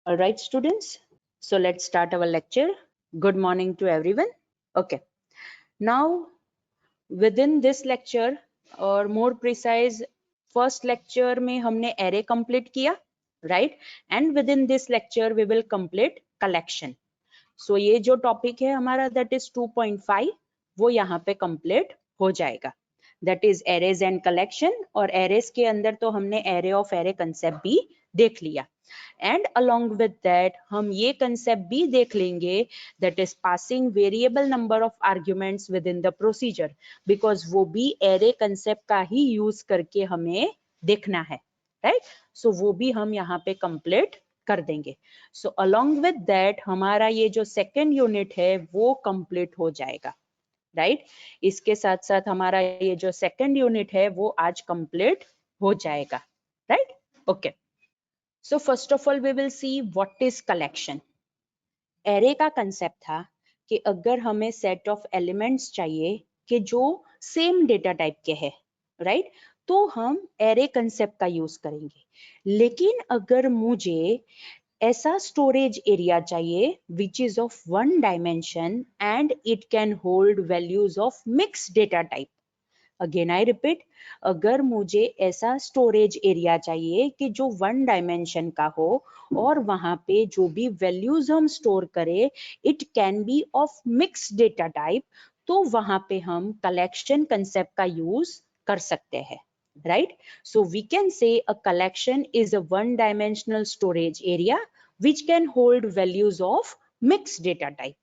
All right, students. So let's start our lecture. Good morning to everyone. Okay. Now, within this lecture, or more precise, first lecture में हमने array complete किया, right? And within this lecture, we will complete collection. So ये जो topic है हमारा that is 2.5, वो यहाँ पे complete हो जाएगा. That is arrays and collection. और arrays के अंदर तो हमने array of array concept भी देख लिया. And along with that हम ये concept भी देख लेंगे that is passing variable number of arguments within the procedure, because वो भी array concept का ही use करके हमें देखना है, right? So वो भी हम यहाँ पे complete कर देंगे. So along with that हमारा ये जो second unit है वो complete हो जाएगा, right? इसके साथ साथ हमारा ये जो second unit है वो आज complete हो जाएगा, right? Okay. So first of all we will see what is collection. Array का concept था कि अगर हमें set of elements चाहिए कि जो same data type के है, right? तो हम array concept का use करेंगे. लेकिन अगर मुझे ऐसा storage area चाहिए which is of one dimension and it can hold values of mixed data type. Again I repeat, अगर मुझे ऐसा स्टोरेज एरिया चाहिए कि जो वन डायमेंशन का हो और वहां पे जो भी वैल्यूज हम स्टोर करें it can be of mix data type, तो वहां पे हम कलेक्शन कंसेप्ट का यूज कर सकते हैं, right? So we can say a collection is a one dimensional storage area which can hold values of mixed data type,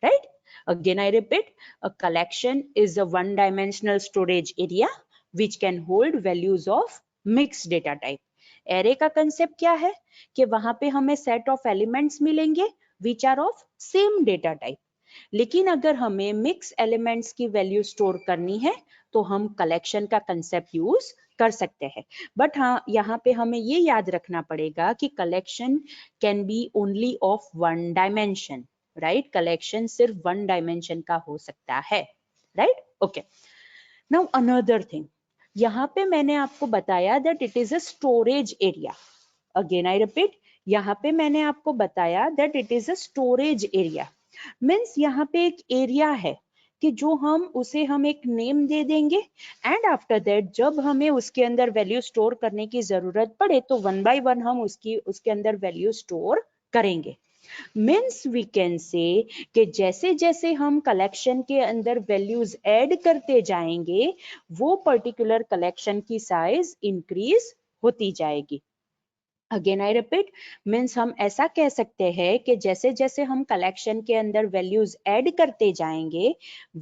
right? Again I repeat, a collection is a one dimensional storage area which can hold values of mixed data type. Array का concept क्या है कि वहां पे हमें set of elements मिलेंगे which are of same data type. लेकिन अगर हमें mix elements की value store करनी है तो हम collection का concept use कर सकते हैं. बट हाँ, यहाँ पे हमें ये याद रखना पड़ेगा कि collection can be only of one dimension. Right, collection सिर्फ वन डायमेंशन का हो सकता है, right? Okay. Now another thing, यहाँ पे मैंने आपको बताया that it is a storage area. Again I repeat, यहाँ पे मैंने आपको बताया that it is a storage area. Means यहाँ पे एक एरिया है कि जो हम एक नेम दे देंगे एंड आफ्टर दैट जब हमें उसके अंदर वैल्यू स्टोर करने की जरूरत पड़े तो वन बाय वन हम उसके अंदर वैल्यू स्टोर करेंगे. मीन्स वी कैन से कि जैसे जैसे हम कलेक्शन के अंदर वैल्यूज ऐड करते जाएंगे वो पर्टिकुलर कलेक्शन की साइज इंक्रीज होती जाएगी. अगेन आई रिपीट, मीन्स हम ऐसा कह सकते हैं कि जैसे जैसे हम कलेक्शन के अंदर वैल्यूज ऐड करते जाएंगे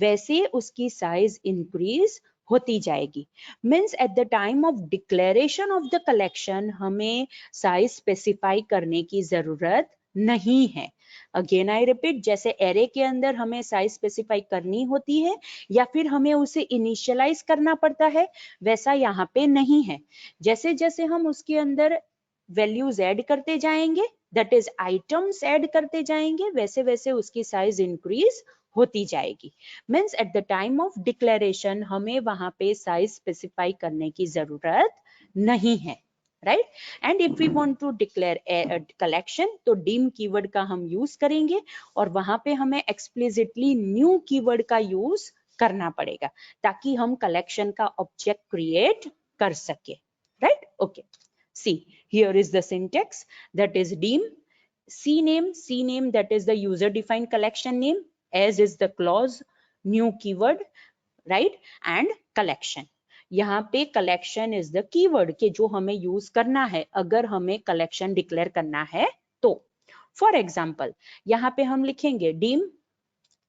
वैसे उसकी साइज इंक्रीज होती जाएगी. Means at the time of declaration of the collection हमें साइज स्पेसिफाई करने की जरूरत नहीं है. अगेन आई रिपीट, जैसे एरे के अंदर हमें साइज स्पेसिफाई करनी होती है या फिर हमें उसे इनिशियलाइज करना पड़ता है, वैसा यहाँ पे नहीं है. जैसे जैसे हम उसके अंदर वैल्यूज ऐड करते जाएंगे, दैट इज आइटम्स ऐड करते जाएंगे, वैसे वैसे उसकी साइज इंक्रीज होती जाएगी. Means at the time of declaration हमें वहां पे साइज स्पेसिफाई करने की जरूरत नहीं है, right? And if we want to declare collection तो डिम कीवर्ड का हम यूज करेंगे और वहां पे हमें एक्सप्लिसिटली न्यू कीवर्ड का यूज करना पड़ेगा ताकि हम कलेक्शन का ऑब्जेक्ट क्रिएट कर सके, right? Okay. See, here is the syntax, that is dim, cname that is the user defined collection name, as is the clause, new keyword, right? And collection. यहाँ पे collection is the keyword के जो हमें use करना है अगर हमें collection declare करना है तो. फॉर एग्जाम्पल यहाँ पे हम लिखेंगे dim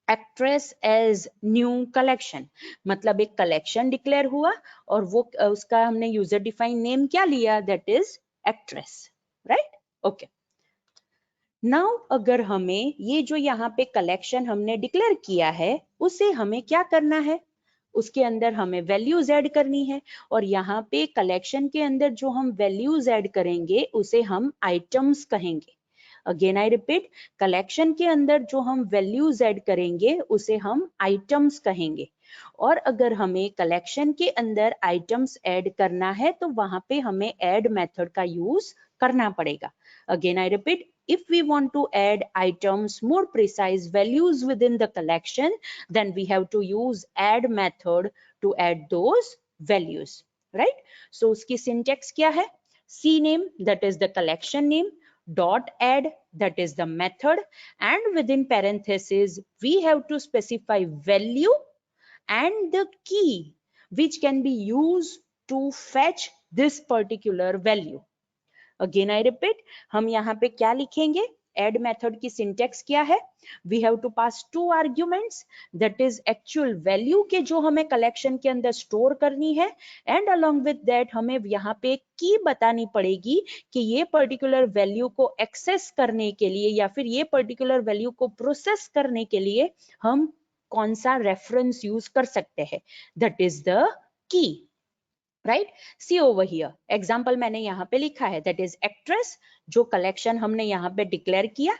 actress as new collection, मतलब एक कलेक्शन डिक्लेयर हुआ और वो उसका हमने यूजर डिफाइन नेम क्या लिया, that is actress, right? Okay. Now अगर हमें ये जो यहाँ पे कलेक्शन हमने डिक्लेयर किया है उसे हमें क्या करना है, उसके अंदर हमें वैल्यूज ऐड करनी है और यहाँ पे कलेक्शन के अंदर जो हम वैल्यूज ऐड करेंगे उसे हम आइटम्स कहेंगे. अगेन आई रिपीट, कलेक्शन के अंदर जो हम वैल्यूज ऐड करेंगे उसे हम आइटम्स कहेंगे और अगर हमें कलेक्शन के अंदर आइटम्स ऐड करना है तो वहां पे हमें ऐड मेथड का यूज करना पड़ेगा. Again I repeat, if we want to add items, more precise values within the collection, then we have to use add method to add those values, right? So uski syntax kya hai? CNAME, that is the collection name, dot add, that is the method, and within parentheses we have to specify value and the key which can be used to fetch this particular value. Again I repeat, हम यहाँ पे क्या लिखेंगे? Add method की syntax क्या है? We have to pass two arguments, that is actual value के जो हमें collection के अंदर store करनी है, and along with that हमें यहाँ पे key बतानी पड़ेगी कि ये particular value को access करने के लिए या फिर ये particular value को process करने के लिए हम कौन सा reference use कर सकते हैं, that is the key. Right, see over here example मैंने यहाँ पे लिखा है, दैट इज एक्ट्रेस, जो कलेक्शन हमने यहाँ पे डिक्लेयर किया,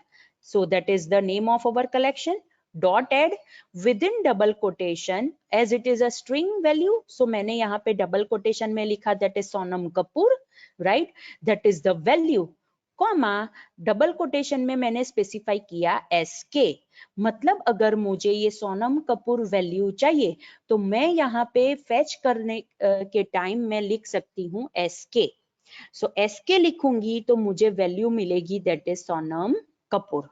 so that is the name of our collection, dot add within double quotation as it is a string value, so मैंने यहाँ पे डबल कोटेशन में लिखा that is Sonam Kapoor, right, that is the value, comma double quotation में मैंने specify किया SK, मतलब अगर मुझे ये सोनम कपूर वैल्यू चाहिए तो मैं यहाँ पे फेच करने के टाइम में लिख सकती हूँ SK, सो SK लिखूंगी तो मुझे वैल्यू मिलेगी that is Sonam Kapoor,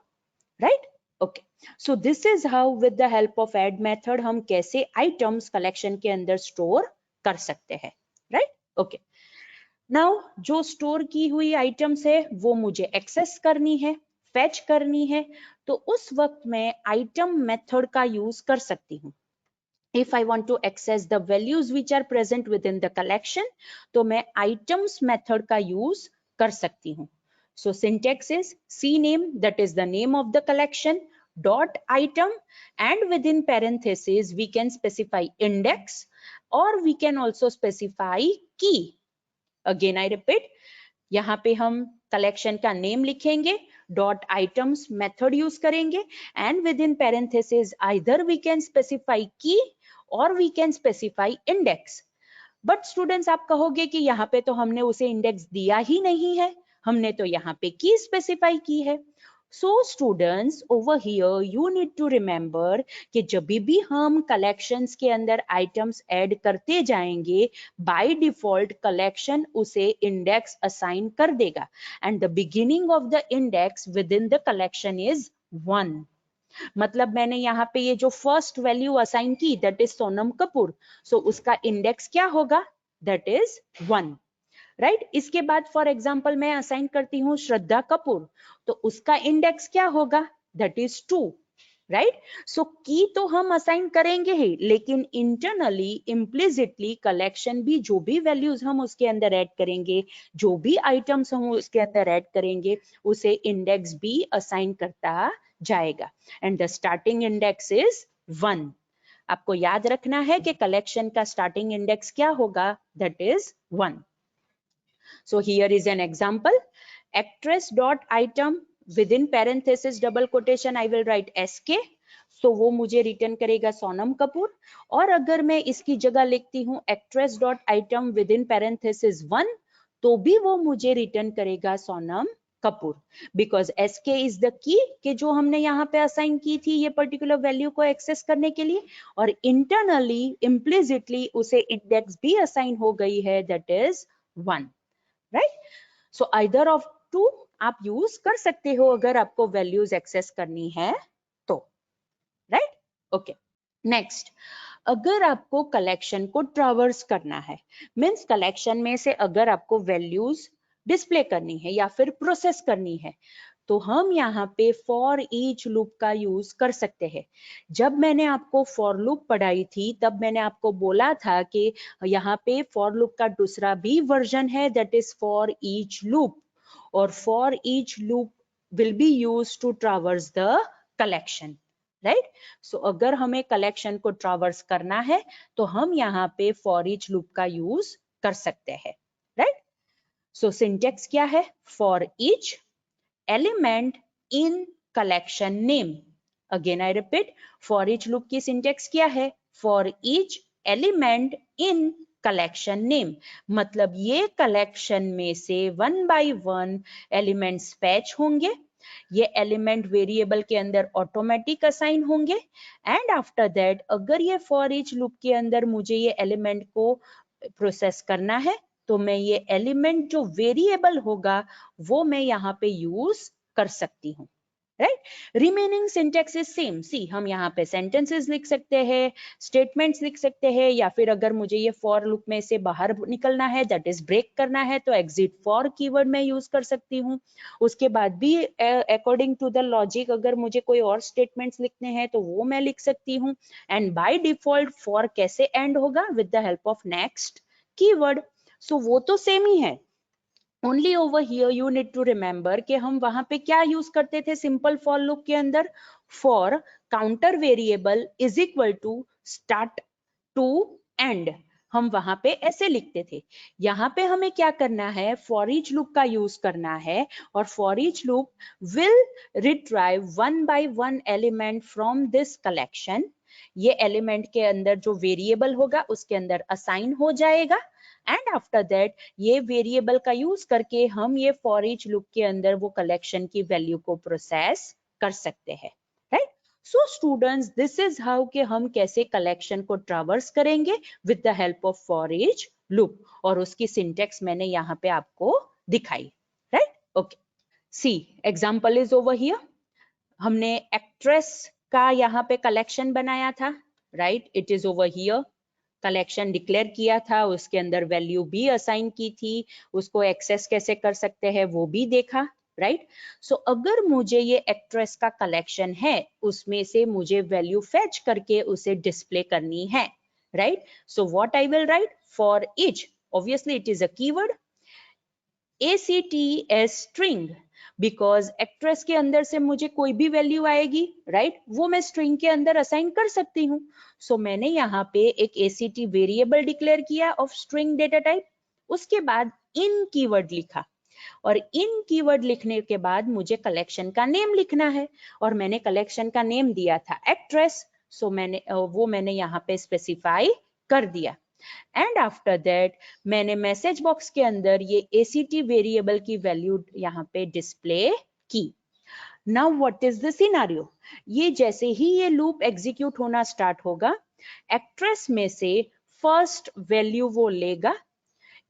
right? Okay, so this is how with the help of add method हम कैसे आइटम्स कलेक्शन के अंदर स्टोर कर सकते हैं, राइट? ओके, नाउ जो स्टोर की हुई आइटम्स है वो मुझे एक्सेस करनी है, फेच करनी है, तो उस वक्त मैं आइटम मेथड का यूज कर सकती हूँ. If I want to access the values which are present within the collection, तो मैं items method का use कर सकती हूँ. So syntax is CNAME, that is the name of the collection, dot item, and within parentheses we can specify index or we can also specify key. Again I repeat, यहाँ पे हम collection का name लिखेंगे, dot items method use करेंगे, and with in parenthesis either we can specify key or we can specify index. But students आप कहोगे कि यहाँ पे तो हमने उसे इंडेक्स दिया ही नहीं है, हमने तो यहाँ पे की स्पेसिफाई की है. So students over here you need to remember कि जब भी हम collections के अंदर items add करते जाएंगे, by default collection उसे index assign कर देगा, and the beginning of the index within the collection is 1. मतलब मैंने यहाँ पे ये जो फर्स्ट वैल्यू असाइन की दैट इज सोनम कपूर, सो उसका इंडेक्स क्या होगा, दैट इज 1, राइट? इसके बाद फॉर एग्जांपल मैं असाइन करती हूँ श्रद्धा कपूर, तो उसका इंडेक्स क्या होगा, दैट इज 2, राइट? सो की तो हम असाइन करेंगे ही, लेकिन इंटरनली इम्प्लिसिटली कलेक्शन भी जो भी वैल्यूज हम उसके अंदर ऐड करेंगे, जो भी आइटम्स हम उसके अंदर ऐड करेंगे, उसे इंडेक्स भी असाइन करता जाएगा, and the starting index is 1. आपको याद रखना है कि कलेक्शन का स्टार्टिंग इंडेक्स क्या होगा, that is 1. So here is an example, actress dot item within parenthesis double quotation I will write SK, so वो मुझे रिटर्न करेगा सोनम कपूर. और अगर मैं इसकी जगह लिखती हूँ actress dot item within parenthesis 1, तो भी वो मुझे रिटर्न करेगा Sonam Kapoor, because SK is the key कि जो हमने यहाँ पे असाइन की थी ये पर्टिकुलर वैल्यू को एक्सेस करने के लिए, और इंटरनली इम्प्लिसिटली उसे इंडेक्स भी असाइन हो गई है, that is 1, right? So either of two आप यूज कर सकते हो अगर आपको वैल्यूज एक्सेस करनी है तो, राइट? ओके, नेक्स्ट, अगर आपको कलेक्शन को ट्रावर्स करना है, मींस कलेक्शन में से अगर आपको वैल्यूज डिस्प्ले करनी है या फिर प्रोसेस करनी है, तो हम यहाँ पे फॉर ईच लूप का यूज कर सकते हैं. जब मैंने आपको फॉर लूप पढ़ाई थी तब मैंने आपको बोला था कि यहाँ पे फॉर लूप का दूसरा भी वर्जन है, that is for each loop, और for each loop will be use to traverse the collection, right? So अगर हमें कलेक्शन को ट्रावर्स करना है तो हम यहाँ पे फॉर ईच लूप का यूज कर सकते हैं, राइट? सो सिंटेक्स क्या है, for each element in collection name. Again I repeat, for each loop की syntax क्या है, for each element in collection name, मतलब ये collection में से 1 by 1 elements fetch होंगे, ये एलिमेंट वेरिएबल के अंदर ऑटोमेटिक असाइन होंगे। एंड आफ्टर दैट अगर ये फॉर ईच लूप के अंदर मुझे ये एलिमेंट को प्रोसेस करना है तो मैं ये एलिमेंट जो वेरिएबल होगा वो मैं यहाँ पे यूज कर सकती हूँ, right. Remaining syntax is same. See हम यहाँ पे सेंटेंसेस लिख सकते हैं, स्टेटमेंट्स लिख सकते हैं, या फिर अगर मुझे ये फॉर लूप में से बाहर निकलना है, दैट इज ब्रेक करना है, तो एग्जिट फॉर कीवर्ड मैं यूज कर सकती हूँ। उसके बाद भी अकॉर्डिंग टू द लॉजिक अगर मुझे कोई और स्टेटमेंट्स लिखने हैं तो वो मैं लिख सकती हूँ। एंड बाय डिफॉल्ट फॉर कैसे एंड होगा, with the help of next keyword. So वो तो सेम ही है। Only over here you need to remember कि हम वहां पे क्या यूज करते थे सिंपल फॉर लूप के अंदर, for counter variable is equal to start to end, हम वहां पे ऐसे लिखते थे। यहाँ पे हमें क्या करना है, फॉर ईच लूप का यूज करना है, और for each loop will retrieve one by one element from this collection. ये एलिमेंट के अंदर जो वेरिएबल होगा उसके अंदर असाइन हो जाएगा। एंड आफ्टर दैट ये वेरिएबल का यूज करके हम ये फॉर ईच लूप के अंदर वो कलेक्शन की वैल्यू को प्रोसेस कर सकते हैं, right. So students this is how कि हम कैसे कलेक्शन को ट्रावर्स करेंगे with the help of for each loop, और उसकी सिंटेक्स मैंने यहाँ पे आपको दिखाई, right. Okay, see example is over here. हमने एक्ट्रेस का यहाँ पे कलेक्शन बनाया था, right, it is over here. Collection declare किया था, उसके अंदर वैल्यू भी असाइन की थी, उसको एक्सेस कैसे कर सकते हैं वो भी देखा, राइट। सो अगर मुझे ये एक्ट्रेस का कलेक्शन है, उसमें से मुझे वैल्यू फेच करके उसे डिस्प्ले करनी है, right. So what I will write, for each, obviously it is a keyword, ACT as string, because actress के अंदर से मुझे कोई भी वैल्यू आएगी, राइट, वो मैं स्ट्रिंग के अंदर असाइन कर सकती हूँ। सो मैंने यहाँ पे एक ACT वेरिएबल डिक्लेयर किया ऑफ स्ट्रिंग डेटा टाइप, उसके बाद इन कीवर्ड लिखा, और इन कीवर्ड लिखने के बाद मुझे कलेक्शन का नेम लिखना है, और मैंने कलेक्शन का नेम दिया था एक्ट्रेस। सो मैंने यहाँ पे स्पेसिफाई कर दिया। एंड आफ्टर दैट मैंने मैसेज बॉक्स के अंदर ये ACT वेरिएबल की वैल्यू यहाँ पे डिस्प्ले की। Now what is the scenario, ये जैसे ही ये लूप एग्जीक्यूट होना स्टार्ट होगा, एक्ट्रेस में से फर्स्ट वैल्यू वो लेगा,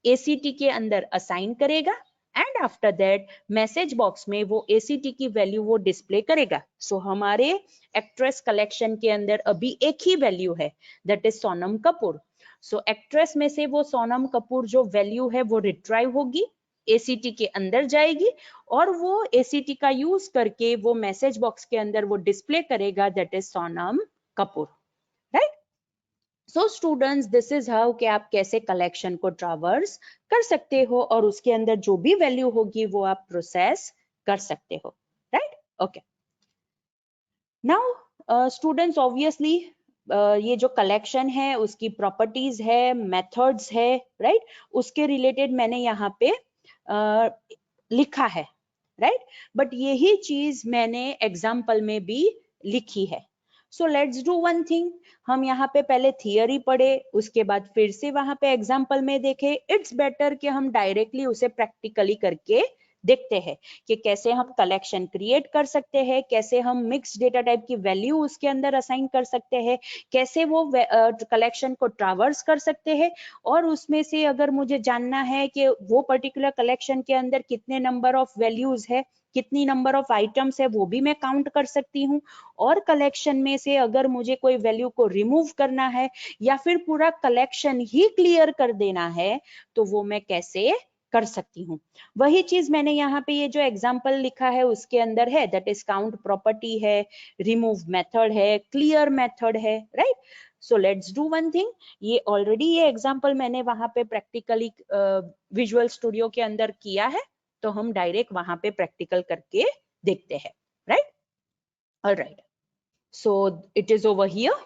ACT के अंदर असाइन करेगा, and after that message box में वो ACT की वैल्यू वो डिस्प्ले करेगा। सो हमारे एक्ट्रेस कलेक्शन के अंदर अभी एक ही वैल्यू है, that is Sonam Kapoor. So actress में से वो सोनम कपूर जो वैल्यू है वो रिट्राइव होगी, ACT के अंदर जाएगी, और वो ACT का यूज करके वो मैसेज बॉक्स के अंदर वो डिस्प्ले करेगा, that is Sonam Kapoor, right. So students this is how कि आप कैसे कलेक्शन को ट्रावर्स कर सकते हो, और उसके अंदर जो भी वैल्यू होगी वो आप प्रोसेस कर सकते हो, right. Okay, now students obviously ये जो कलेक्शन है उसकी प्रॉपर्टीज है, मेथड्स है, राइट, उसके रिलेटेड मैंने यहाँ पे लिखा है, राइट, बट यही चीज मैंने एग्जाम्पल में भी लिखी है। सो लेट्स डू वन थिंग, हम यहाँ पे पहले थियरी पढ़े, उसके बाद फिर से वहां पे एग्जाम्पल में देखे। इट्स बेटर कि हम डायरेक्टली उसे प्रैक्टिकली करके देखते हैं कि कैसे हम कलेक्शन क्रिएट कर सकते हैं, कैसे हम मिक्स डेटा टाइप की वैल्यू उसके अंदर असाइन कर सकते हैं, कैसे वो कलेक्शन को ट्रावर्स कर सकते हैं, और उसमें से अगर मुझे जानना है कि वो पर्टिकुलर कलेक्शन के अंदर कितने नंबर ऑफ वैल्यूज है, कितनी नंबर ऑफ आइटम्स है, वो भी मैं काउंट कर सकती हूँ। और कलेक्शन में से अगर मुझे कोई वैल्यू को रिमूव करना है, या फिर पूरा कलेक्शन ही क्लियर कर देना है, तो वो मैं कैसे कर सकती हूँ। वही चीज मैंने यहाँ पे ये जो एग्जाम्पल लिखा है उसके अंदर है, दैट इज काउंट प्रॉपर्टी है, रिमूव मेथड है, क्लियर मेथड है, right. So let's do one thing, ये ऑलरेडी ये एग्जाम्पल मैंने वहां पे प्रैक्टिकली विजुअल स्टूडियो के अंदर किया है, तो हम डायरेक्ट वहां पे प्रैक्टिकल करके देखते हैं, right. Alright, so it is over here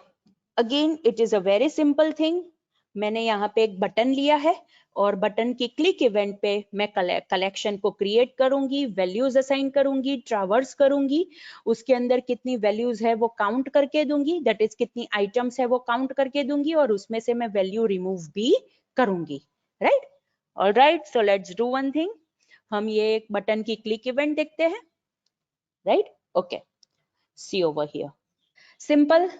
again, it is a very simple thing. मैंने यहाँ पे एक बटन लिया है, और बटन की क्लिक इवेंट पे मैं कलेक्शन को क्रिएट करूंगी, वैल्यूज असाइन करूंगी, ट्रावर्स करूंगी, उसके अंदर कितनी वैल्यूज है वो काउंट करके दूंगी, दैट इज कितनी आइटम्स है वो काउंट करके दूंगी, और उसमें से मैं वैल्यू रिमूव भी करूंगी, right. Alright, so let's do one thing, हम ये एक बटन की क्लिक इवेंट देखते हैं। Right? Okay, see over here, simple.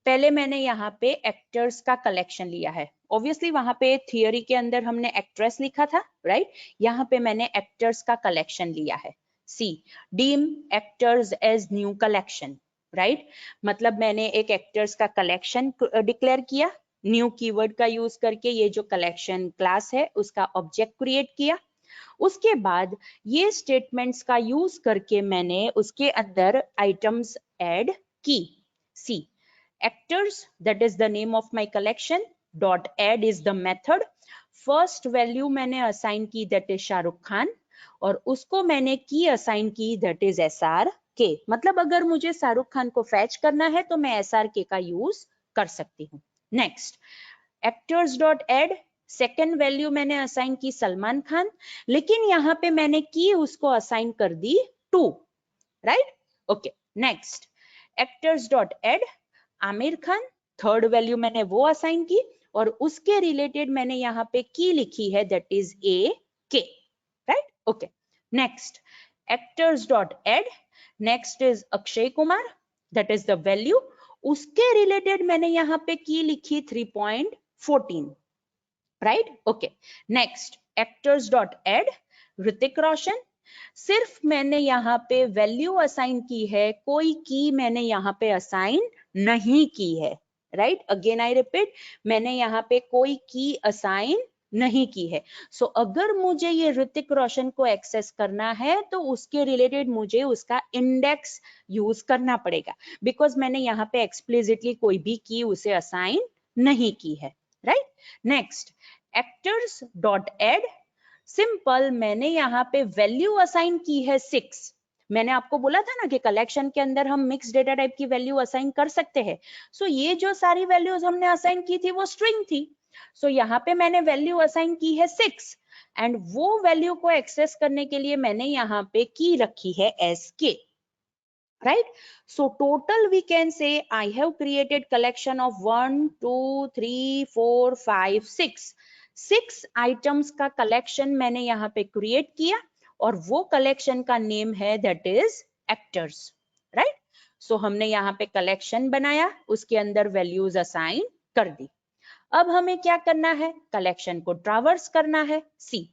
पहले मैंने यहाँ पे एक्टर्स का कलेक्शन लिया है, ऑब्वियसली वहां पे थियोरी के अंदर हमने एक्ट्रेस लिखा था, राइट? यहाँ पे मैंने एक्टर्स का कलेक्शन लिया है। See, dim actors as new collection, right? मतलब मैंने एक एक्टर्स का कलेक्शन डिक्लेयर किया, न्यू कीवर्ड का यूज करके ये जो कलेक्शन क्लास है उसका ऑब्जेक्ट क्रिएट किया। उसके बाद ये स्टेटमेंट्स का यूज करके मैंने उसके अंदर आइटम्स ऐड की। सी, actors, that is the name of my collection, dot add is the method। First value मैंने असाइन की, दैट इज शाहरुख खान, और उसको मैंने की असाइन की, दैट इज SRK। मतलब अगर मुझे शाहरुख खान को फैच करना है तो मैं SRK का यूज कर सकती हूँ। Next, actors dot add, second value मैंने असाइन की सलमान खान, लेकिन यहाँ पे मैंने की उसको असाइन कर दी 2, right? Okay, next, actors dot add Aamir Khan, third value मैंने वो असाइन की और उसके रिलेटेड मैंने यहाँ पे की लिखी है, that is AK, right? Okay, next, actors dot add, next is Akshay Kumar, that is the value, उसके रिलेटेड मैंने यहाँ पे की लिखी 3.14, right? Okay, next, actors dot add Hrithik Roshan, सिर्फ मैंने यहाँ पे वैल्यू असाइन की है, कोई की मैंने यहाँ पे असाइन नहीं की है, राइट? अगेन आई रिपीट, मैंने यहाँ पे कोई की असाइन नहीं की है। सो अगर मुझे ये ऋतिक रोशन को एक्सेस करना है तो उसके रिलेटेड मुझे उसका इंडेक्स यूज करना पड़ेगा, बिकॉज मैंने यहाँ पे एक्सप्लिसिटली कोई भी की उसे असाइन नहीं की है, right? Next, actors dot add, simple, मैंने यहाँ पे वैल्यू असाइन की है 6। मैंने आपको बोला था ना कि कलेक्शन के अंदर हम मिक्स डेटा टाइप की वैल्यू असाइन कर सकते हैं। सो ये जो सारी वैल्यूज हमने असाइन की थी वो स्ट्रिंग थी। सो यहाँ पे मैंने वैल्यू असाइन की है 6 एंड वो वैल्यू को एक्सेस करने के लिए मैंने यहाँ पे की रखी है SK, right? So total we can say I have created collection of 1 2 3 4 5 6 items का कलेक्शन मैंने यहाँ पे क्रिएट किया और वो कलेक्शन का नेम है दैट इज एक्टर्स, राइट? सो हमने यहाँ पे कलेक्शन बनाया, उसके अंदर वैल्यूज असाइन कर दी। अब हमें क्या करना है, कलेक्शन को ट्रावर्स करना है। सी,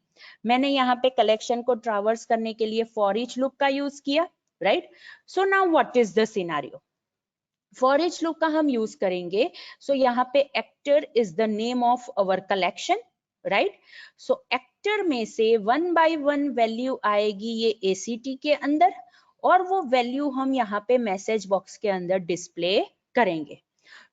मैंने यहाँ पे कलेक्शन को ट्रावर्स करने के लिए फॉर ईच लूप का यूज किया, right? So now what is the scenario, for each loop का हम यूज करेंगे। सो यहाँ पे actor is the name of our collection, right? So actor में से 1 बाय 1 वैल्यू आएगी ये ACT के अंदर और वो वैल्यू हम यहाँ पे मैसेज बॉक्स के अंदर डिस्प्ले करेंगे।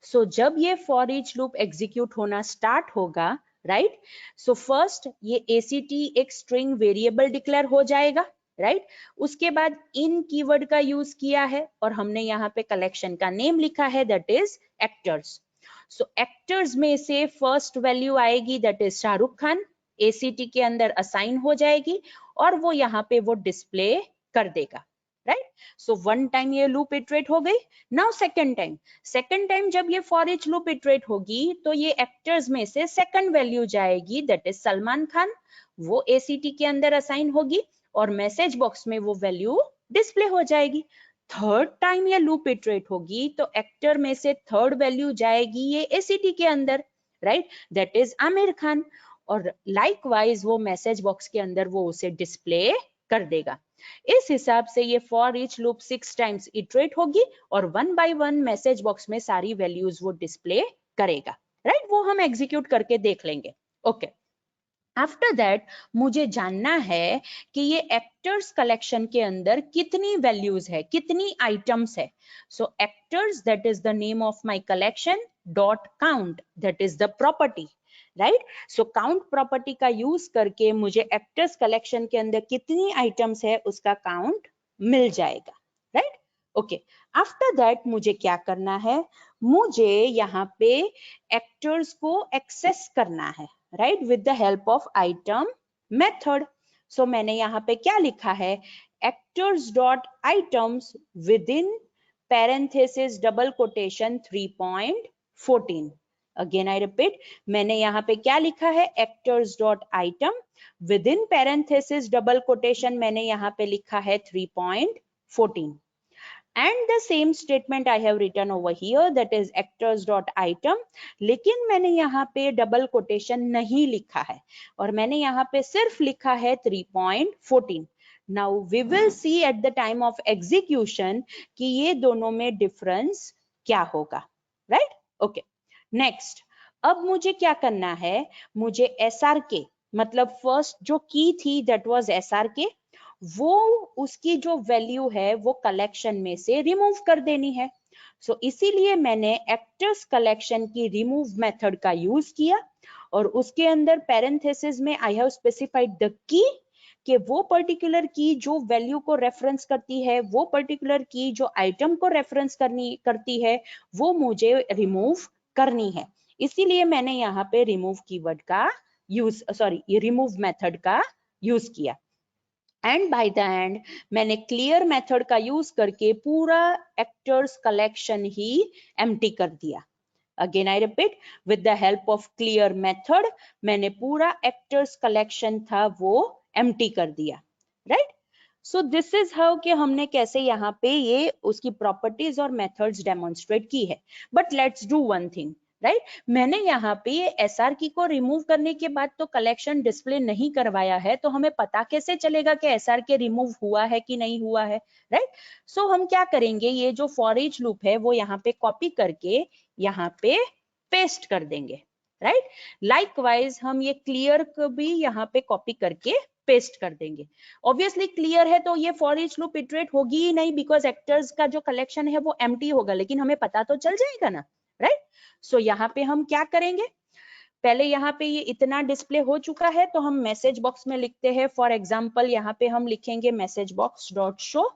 सो जब ये फॉर ईच लूप एग्जीक्यूट होना स्टार्ट होगा, राइट? सो फर्स्ट ये ACT एक स्ट्रिंग वेरिएबल डिक्लेयर हो जाएगा, राइट? उसके बाद इन कीवर्ड का यूज किया है और हमने यहाँ पे कलेक्शन का नेम लिखा है that is actors. So actors में से फर्स्ट वैल्यू आएगी that is Shahrukh Khan, ACT के अंदर असाइन हो जाएगी और वो यहाँ पे वो डिस्प्ले कर देगा, राइट? सो वन टाइम ये लूप इटरेट हो गई। नाउ सेकंड टाइम जब ये फॉर ईच लूप इटरेट होगी तो ये एक्टर्स में से सेकंड वैल्यू जाएगी दैट इज सलमान खान, वो ACT के अंदर असाइन होगी और मैसेज बॉक्स में वो वैल्यू डिस्प्ले हो जाएगी। थर्ड टाइम ये लूप इटरेट होगी तो एक्टर में से थर्ड वैल्यू जाएगी ये ACT के अंदर, right? That is Aamir Khan और लाइकवाइज वो मैसेज बॉक्स के अंदर वो उसे डिस्प्ले कर देगा। इस हिसाब से ये for each loop 6 times iterate होगी और 1 बाय 1 मैसेज बॉक्स में सारी वैल्यूज वो डिस्प्ले करेगा, राइट? वो हम एग्जीक्यूट करके देख लेंगे। ओके, आफ्टर दैट मुझे जानना है कि ये एक्टर्स कलेक्शन के अंदर कितनी वैल्यूज है, कितनी आइटम्स है। So actors that is the name of my collection dot count, that is the property, right? So count property का यूज करके मुझे एक्टर्स कलेक्शन के अंदर कितनी आइटम्स है उसका काउंट मिल जाएगा, राइट? ओके, आफ्टर दैट मुझे क्या करना है, मुझे यहाँ पे एक्टर्स को एक्सेस करना है, right? With the help of item method. So मैंने यहाँ पे क्या लिखा है, actors dot items with in parenthesis double quotation 3.14। Again I repeat, मैंने यहाँ पे क्या लिखा है, actors dot item with in parenthesis double quotation मैंने यहाँ पे लिखा है 3.14, and the same statement I have written over here, that is actors dot item, लेकिन मैंने यहाँ पे डबल कोटेशन नहीं लिखा है और मैंने यहाँ पे सिर्फ लिखा है 3.14. Now we will see at the time of execution कि ये दोनों में डिफरेंस क्या होगा, राइट? ओके, नेक्स्ट अब मुझे क्या करना है, मुझे SRK मतलब फर्स्ट जो की थी दैट वाज SRK, वो उसकी जो वैल्यू है वो कलेक्शन में से रिमूव कर देनी है. सो इसीलिए मैंने एक्टर्स कलेक्शन की रिमूव मेथड का यूज किया और उसके अंदर पैरेंथेसिस में I have specified the key कि वो पर्टिकुलर की जो वैल्यू को रेफरेंस करती है, वो पर्टिकुलर की जो आइटम को रेफरेंस करती है, वो मुझे रिमूव करनी है. इसीलिए मैंने यहाँ पे रिमूव कीवर्ड का यूज, सॉरी रिमूव मेथड का यूज किया. एंड बाय द एंड मैंने क्लियर मेथड का यूज करके पूरा एक्टर्स कलेक्शन ही एम्प्टी कर दिया. Again I repeat, with the help of clear method मैंने पूरा एक्टर्स कलेक्शन था वो एम्प्टी कर दिया, right? So this is how कि हमने कैसे यहाँ पे ये उसकी प्रॉपर्टीज और मेथड्स डेमोन्स्ट्रेट की है. But let's do one thing, right? मैंने यहाँ पे SR की को रिमूव करने के बाद तो कलेक्शन डिस्प्ले नहीं करवाया है, तो हमें पता कैसे चलेगा कि SR के रिमूव हुआ है कि नहीं हुआ है, राइट? सो हम क्या करेंगे, ये जो फॉर ईच लूप है वो यहाँ पे कॉपी करके यहाँ पे पेस्ट कर देंगे, राइट? लाइकवाइज हम ये क्लियर को भी यहाँ पे कॉपी करके पेस्ट कर देंगे. ऑब्वियसली क्लियर है तो ये फॉर ईच लूप इटरेट होगी ही नहीं, बिकॉज एक्टर्स का जो कलेक्शन है वो एम्प्टी होगा, लेकिन हमें पता तो चल जाएगा ना, राइट? सो यहाँ पे हम क्या करेंगे, पहले यहाँ पे ये इतना डिस्प्ले हो चुका है तो हम मैसेज बॉक्स में लिखते हैं. फॉर एग्जांपल यहाँ पे हम लिखेंगे message box dot show,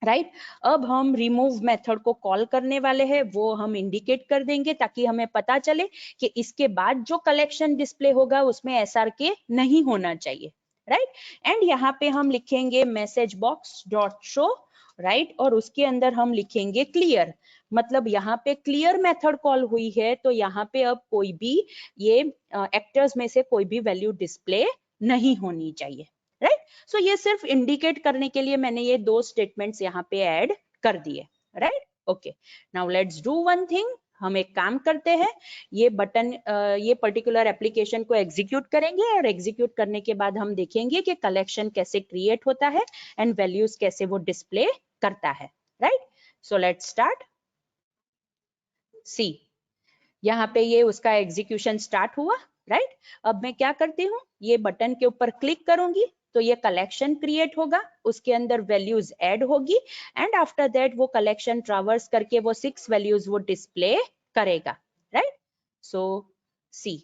right? अब हम रिमूव मेथड को कॉल करने वाले हैं, वो हम इंडिकेट कर देंगे ताकि हमें पता चले कि इसके बाद जो कलेक्शन डिस्प्ले होगा उसमें SRK नहीं होना चाहिए, राइट? एंड यहाँ पे हम लिखेंगे message box dot show, right? और उसके अंदर हम लिखेंगे क्लियर, मतलब यहाँ पे क्लियर मेथड कॉल हुई है तो यहाँ पे अब कोई भी ये एक्टर्स में से कोई भी वैल्यू डिस्प्ले नहीं होनी चाहिए, राइट? सो ये सिर्फ इंडिकेट करने के लिए मैंने ये दो स्टेटमेंट्स यहाँ पे ऐड कर दिए, right? Okay, now let's do one thing. हम एक काम करते हैं, ये बटन ये पर्टिकुलर एप्लीकेशन को एग्जीक्यूट करेंगे और एग्जीक्यूट करने के बाद हम देखेंगे कि कलेक्शन कैसे क्रिएट होता है एंड वैल्यूज कैसे वो डिस्प्ले करता है, right? So let's start. See, यहाँ पे ये उसका एग्जीक्यूशन स्टार्ट हुआ, राइट? अब मैं क्या करती हूँ, ये बटन के ऊपर क्लिक करूंगी तो ये कलेक्शन क्रिएट होगा, उसके अंदर वैल्यूज ऐड होगी एंड आफ्टर दैट वो कलेक्शन ट्रावर्स करके वो 6 वैल्यूज वो डिस्प्ले करेगा, राइट? सो सी,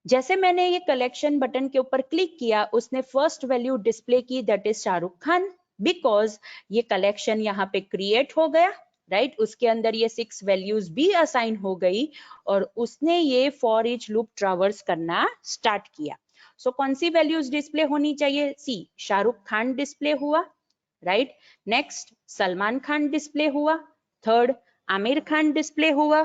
जैसे मैंने ये कलेक्शन बटन के ऊपर क्लिक किया, उसने फर्स्ट वैल्यू डिस्प्ले की, that is Shahrukh Khan, because ये कलेक्शन यहाँ पे क्रिएट हो गया, राइट? उसके अंदर ये 6 वैल्यूज भी असाइन हो गई और उसने ये फॉर ईच लूप ट्रावर्स करना स्टार्ट किया. सो कौन सी वैल्यूज डिस्प्ले होनी चाहिए? सी, शाहरुख खान डिस्प्ले हुआ, right? Next Salman Khan display हुआ, थर्ड आमिर खान डिस्प्ले हुआ,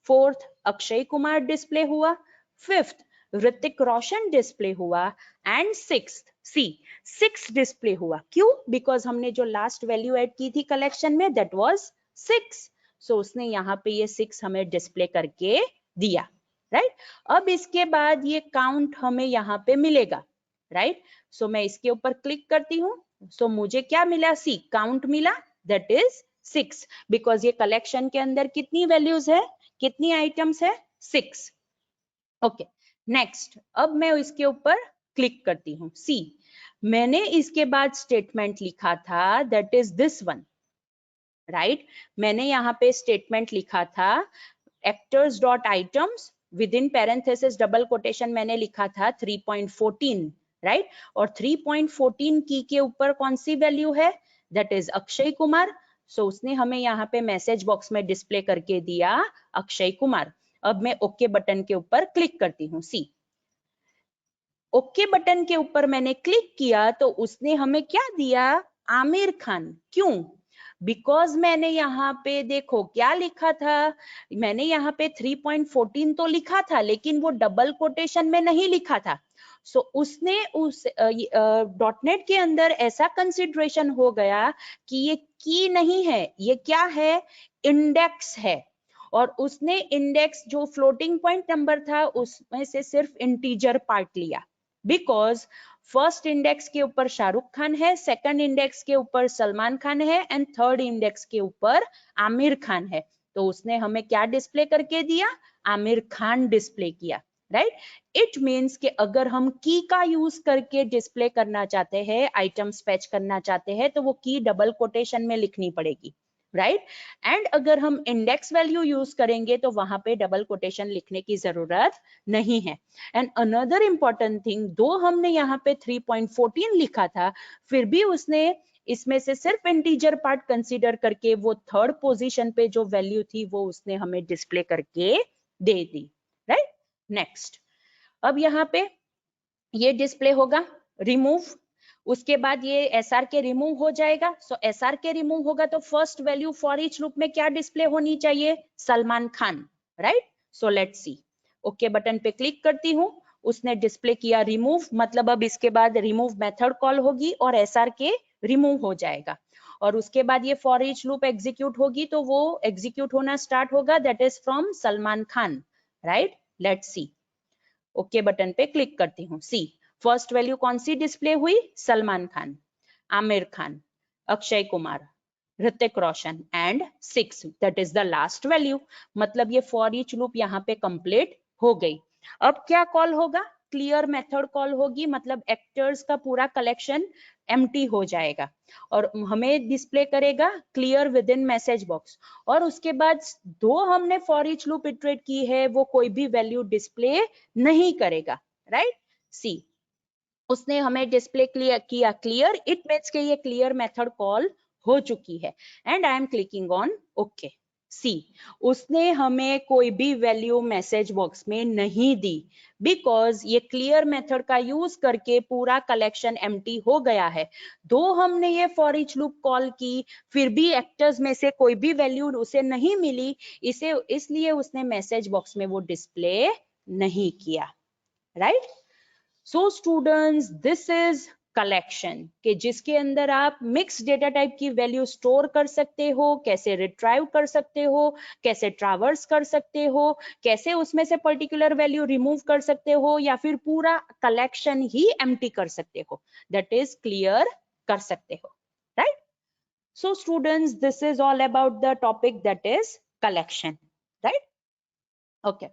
फोर्थ अक्षय कुमार डिस्प्ले हुआ, फिफ्थ ऋतिक रोशन डिस्प्ले हुआ एंड सिक्स्थ सी 6 डिस्प्ले हुआ. क्यों? बिकॉज हमने जो लास्ट वैल्यू ऐड की थी कलेक्शन में दैट वाज 6. सो उसने यहाँ पे ये 6 हमें डिस्प्ले करके दिया, राइट? अब इसके बाद ये काउंट हमें यहाँ पे मिलेगा, राइट? सो मैं इसके ऊपर क्लिक करती हूँ, सो मुझे क्या मिला? सी, काउंट मिला, दैट इज 6, बिकॉज ये कलेक्शन के अंदर कितनी वैल्यूज है, कितनी आइटम्स है? 6. ओके, नेक्स्ट अब मैं इसके ऊपर क्लिक करती हूँ. सी, मैंने इसके बाद स्टेटमेंट लिखा था that is this one, right? मैंने यहाँ पे स्टेटमेंट लिखा था actors dot items with in parenthesis double quotation मैंने लिखा था 3.14, राइट? और 3.14 की के ऊपर कौन सी वैल्यू है? That is Akshay Kumar. So उसने हमें यहाँ पे मैसेज बॉक्स में डिस्प्ले करके दिया अक्षय कुमार. अब मैं ओके बटन के ऊपर क्लिक करती हूँ. सी, ओके बटन के ऊपर मैंने क्लिक किया तो उसने हमें क्या दिया? आमिर खान. क्यों? बिकॉज मैंने यहाँ पे देखो क्या लिखा था, मैंने यहाँ पे 3.14 तो लिखा था लेकिन वो डबल कोटेशन में नहीं लिखा था. सो उसने उस डॉटनेट के अंदर ऐसा कंसिडरेशन हो गया कि ये की नहीं है, ये क्या है, इंडेक्स है, और उसने इंडेक्स जो फ्लोटिंग पॉइंट नंबर था उसमें से सिर्फ इंटीजर पार्ट लिया, बिकॉज फर्स्ट इंडेक्स के ऊपर शाहरुख खान है, सेकंड इंडेक्स के ऊपर सलमान खान है एंड थर्ड इंडेक्स के ऊपर आमिर खान है। तो उसने हमें क्या डिस्प्ले करके दिया, आमिर खान डिस्प्ले किया, राइट। इट मीन्स कि अगर हम की का यूज करके डिस्प्ले करना चाहते हैं, आइटम्स फेच करना चाहते हैं, तो वो की डबल कोटेशन में लिखनी पड़ेगी, राइट। एंड अगर हम इंडेक्स वैल्यू यूज करेंगे तो वहां पे डबल कोटेशन लिखने की जरूरत नहीं है। एंड अनदर इंपॉर्टेंट थिंग, दो हमने यहाँ पे 3.14 लिखा था, फिर भी उसने इसमें से सिर्फ इंटीजर पार्ट कंसीडर करके वो थर्ड पोजीशन पे जो वैल्यू थी वो उसने हमें डिस्प्ले करके दे दी, राइट। नेक्स्ट, अब यहाँ पे ये डिस्प्ले होगा, रिमूव, उसके बाद ये एसआर के रिमूव हो जाएगा। सो एसआर के रिमूव होगा तो first value for each loop में क्या डिस्प्ले होनी चाहिए, Salman Khan, right. So let's see, okay button पे क्लिक करती हूँ, उसने डिस्प्ले किया रिमूव, मतलब अब इसके बाद रिमूव मेथड कॉल होगी और एसआर के रिमूव हो जाएगा, और उसके बाद ये फॉर ईच लूप एग्जीक्यूट होगी तो वो एग्जीक्यूट होना स्टार्ट होगा, that is from Salman Khan, right. Let's see, okay button पे क्लिक करती हूँ। सी, फर्स्ट वैल्यू कौन सी डिस्प्ले हुई, Salman Khan, Aamir Khan, Akshay Kumar, Hrithik Roshan and 6, that is the last value. मतलब ये फॉर ईच लूप यहाँ पे कंप्लीट हो गई। अब क्या कॉल होगा, क्लियर मेथड कॉल होगी, मतलब एक्टर्स का पूरा कलेक्शन एम्प्टी हो जाएगा और हमें डिस्प्ले करेगा clear with in message box. और उसके बाद दो हमने फॉर ईच लूप इटरेट की है, वो कोई भी वैल्यू डिस्प्ले नहीं करेगा, राइट। सी, उसने हमें डिस्प्ले किया क्लियर, इट मीन्स के ये क्लियर मेथड कॉल हो चुकी है and I am clicking on okay. See, उसने हमें कोई भी वैल्यू मैसेज बॉक्स में नहीं दी, बिकॉज ये क्लियर मेथड का यूज करके पूरा कलेक्शन एम्प्टी हो गया है। दो हमने ये फॉर ईच लूप कॉल की, फिर भी एक्टर्स में से कोई भी वैल्यू उसे नहीं मिली, इसे इसलिए उसने मैसेज बॉक्स में वो डिस्प्ले नहीं किया, right. So students, this is collection के जिसके अंदर आप मिक्स डेटा टाइप की वैल्यू स्टोर कर सकते हो, कैसे रिट्राइव कर सकते हो, कैसे ट्रावर्स कर सकते हो, कैसे उसमें से पर्टिकुलर वैल्यू रिमूव कर सकते हो, या फिर पूरा कलेक्शन ही एम्प्टी कर सकते हो, दैट इज क्लियर कर सकते हो, right. So students, this is all about the topic that is collection, right. Okay,